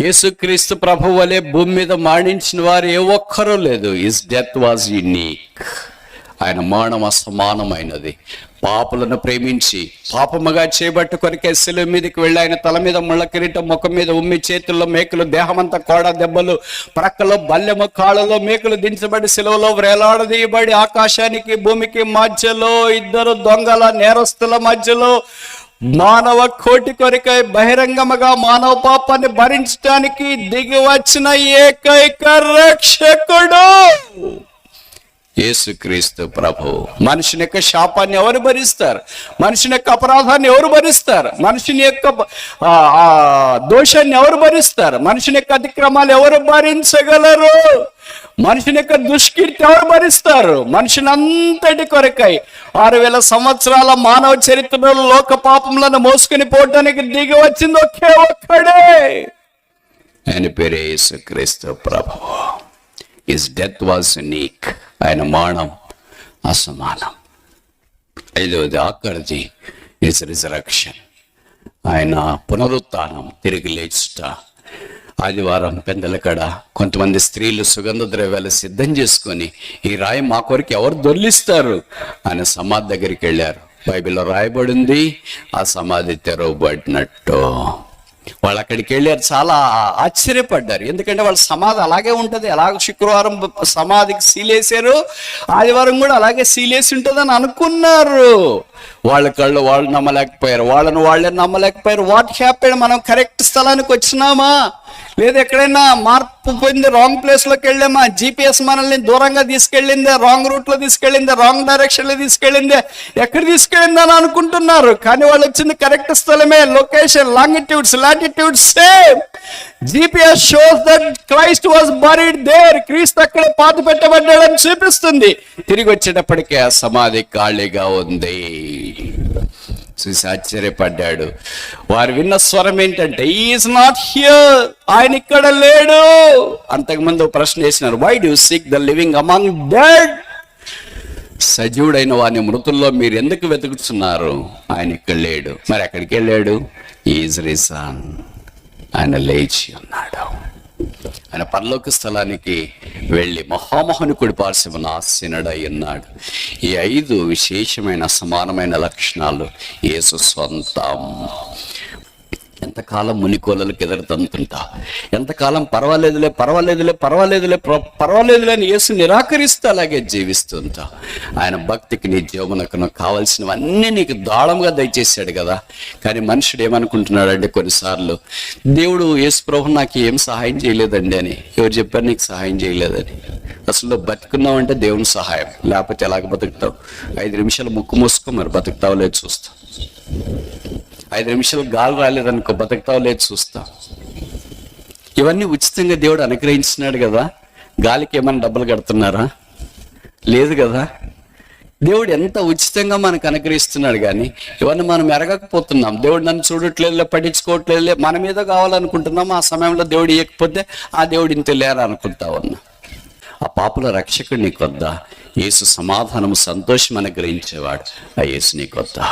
యేసుక్రీస్తు ప్రభు వలె భూమి మీద మరణించిన వారు ఏ ఒక్కరూ లేదు. His death was unique. ఆయన మరణం అసమానమైనది. పాపులను ప్రేమించి పాపముగా చేపట్టు కొరికే శిలువ మీదకి వెళ్ళి ఆయన తల మీద ముళ్ళ కిరీటం, ముఖం మీద ఉమ్మి, చేతుల్లో మేకులు, దేహమంతా కోడ దెబ్బలు, ప్రక్కలో బల్లెము, కాళ్ళలో మేకులు దించబడి శిలువలో వేలాడదీయబడి ఆకాశానికి భూమికి మధ్యలో 2 దొంగల నేరస్తుల మధ్యలో మానవ కోటి కొరికై బహిరంగముగా మానవ పాపాన్ని భరించడానికి దిగి వచ్చిన ఏకైక రక్షకుడు యేసుక్రీస్తు ప్రభు. మనిషిని యొక్క శాపాన్ని ఎవరు భరిస్తారు? మనిషిని యొక్క అపరాధాన్ని ఎవరు భరిస్తారు? మనిషిని యొక్క దోషాన్ని ఎవరు భరిస్తారు? మనిషిని యొక్క అతిక్రమాలు ఎవరు భరించగలరు? మనిషిని యొక్క దుష్కీర్తి ఎవరు భరిస్తారు? మనిషిని అంతటి కొరకై 6000 సంవత్సరాల మానవ చరిత్రలో లోక పాపములను మోసుకుని పోవటానికి దిగి వచ్చింది ఒకే ఒక్కడే. ఆయన పేరే యేసుక్రీస్తు ప్రభు. His death was unique. ఆయన మరణం అసమానం. 5వది, ఆఖరిది, హిస్ రిజరక్షన్. ఆయన పునరుత్థానం, తిరిగి లేచుట. ఆదివారం పెందలకడ కొంతమంది స్త్రీలు సుగంధ ద్రవ్యాలు సిద్ధం చేసుకొని, ఈ రాయి మా కొరకు ఎవరు దొర్లిస్తారు ఆయన సమాధి దగ్గరికి వెళ్ళారు. బైబిల్లో రాయబడింది, ఆ సమాధి తెరవబడినట్టు. వాళ్ళు అక్కడికి వెళ్ళారు, చాలా ఆశ్చర్యపడ్డారు. ఎందుకంటే వాళ్ళ సమాధి అలాగే ఉంటుంది. ఎలాగ శుక్రవారం సమాధికి సీలేశారు, ఆదివారం కూడా అలాగే సీలేసి ఉంటుందని అనుకున్నారు. వాళ్ళ కళ్ళు వాళ్ళు నమ్మలేకపోయారు, వాళ్ళని వాళ్ళే నమ్మలేకపోయారు. What happened? మనం కరెక్ట్ స్థలానికి వచ్చినామా లేదా ఎక్కడైనా మార్పు పొంది రాంగ్ ప్లేస్లోకి వెళ్ళామా, GPS మనల్ని దూరంగా తీసుకెళ్ళిందే, రాంగ్ రూట్లో తీసుకెళ్ళిందే, రాంగ్ డైరెక్షన్లో తీసుకెళ్ళిందే, ఎక్కడ తీసుకెళ్ళింది అని అనుకుంటున్నారు. కానీ వాళ్ళు వచ్చింది కరెక్ట్ స్థలమే. Location, longitudes, latitudes same. GPS shows that Christ was buried there. క్రీస్తు అక్కడ పాతి పెట్టబడ్డాడని చూపిస్తుంది. తిరిగి వచ్చేటప్పటికే ఆ సమాధి ఖాళీగా ఉంది. చూసి ఆశ్చర్యపడ్డాడు. వారు విన్న స్వరం ఏంటంటే, ఈజ్ నాట్ హియర్, ఆయన ఇక్కడ లేడు. అంతకుముందు ప్రశ్న వేసినారు, why do you seek the living among dead? సజీవుడైన వారిని మృతుల్లో మీరు ఎందుకు వెతుకుతున్నారు? ఆయన ఇక్కడ లేడు. మరి ఎక్కడికి వెళ్ళాడు? ఈజ్ రిజన్, ఆయన లేచి ఉన్నాడు. ఆయన పరలోక స్థలానికి వెళ్ళి మహామహుని కుడి పార్శ్వమున ఆసీనుడై ఉన్నాడు. ఈ 5 విశేషమైన సమానమైన లక్షణాలు యేసు సొంతం. ఎంతకాలం మునికోలలకు ఎదురుతంతుంటా, ఎంతకాలం పర్వాలేదులే అని యేసు నిరాకరిస్తూ అలాగే జీవిస్తుంటా. ఆయన భక్తికి, నీ జీవనకు కావలసినవన్నీ నీకు దాళంగా దయచేశాడు కదా. కానీ మనుషుడు ఏమనుకుంటున్నాడంటే కొన్నిసార్లు, దేవుడు యేసు ప్రభు నాకు ఏం సహాయం చేయలేదండి అని. ఎవరు చెప్పారు నీకు సహాయం చేయలేదని? అసలు బతుకున్నావు అంటే దేవుని సహాయం, లేకపోతే ఎలాగ బతుకుతావు? 5 నిమిషాలు ముక్కు మూసుకో, మరి బతుకుతావు లేదు చూస్తావు. 5 నిమిషాలు గాలి రాలేదనుకో, బతుకుతావు లేదు చూస్తావు. ఇవన్నీ ఉచితంగా దేవుడు అనుగ్రహించినాడు కదా. గాలికి ఏమైనా డబ్బులు కడుతున్నారా? లేదు కదా. దేవుడు ఎంత ఉచితంగా మనకు అనుగ్రహిస్తున్నాడు. కానీ ఇవన్నీ మనం ఎరగకపోతున్నాం. దేవుడు నన్ను చూడట్లేదులే, పట్టించుకోవట్లేదులే, మన మీద కావాలనుకుంటున్నాం. ఆ సమయంలో దేవుడు ఇవ్వకపోతే ఆ దేవుడు ఇంత లేరా అనుకుంటా ఉన్నా. ఆ పాపుల రక్షకుడు నీకొద్దా? యేసు సమాధానము, సంతోషం అనుగ్రహించేవాడు ఆ యేసు నీకొద్దా?